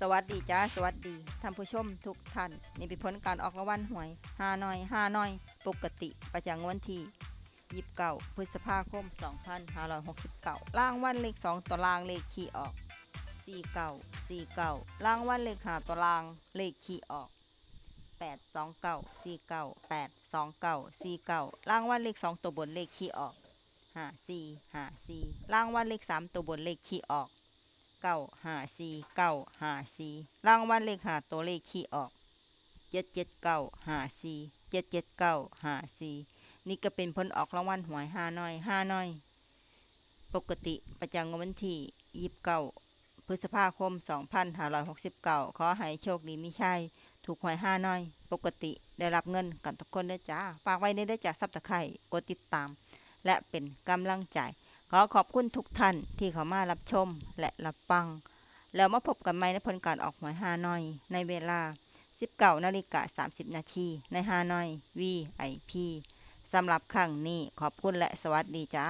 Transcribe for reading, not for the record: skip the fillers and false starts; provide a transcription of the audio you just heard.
สวัสดีจ้าสวัสดีท่านผู้ชมทุกท่านนี่เป็นผลการออกรางวัลหวย5 หน่อยปกติประจำวันที่29พฤษภาคม2569รางวัลเลข2ตัวรางเลขคี่ออก4949รางวัลเลข5ตัวรางเลขคี่ออก82949829494รางวัลเลข2ตัวบนเลขคี่ออก5454รางวัลเลข3ตัวบนเลขคี่ออก954รางวัลเลข5ตัวเลขคี่ออก77954นี่ก็เป็นผลออกรางวัลหวย5 หน่อยปกติประจำวันที่29พฤษภาคม2569ขอให้โชคดีมีชัยถูกหวย5 หน่อยปกติได้รับเงินกันทุกคนเด้อจ้าฝากไว้ในเด้อจ้าSubscribeกดติดตามและเป็นกำลังใจขอขอบคุณทุกท่านที่เข้ามารับชมและรับฟังแล้วมาพบกันใหม่ในผลการออกหวย5 หน่อยในเวลา 19:30 นาทีใน5 หน่อย VIP สำหรับครั้งนี้ขอบคุณและสวัสดีจ้า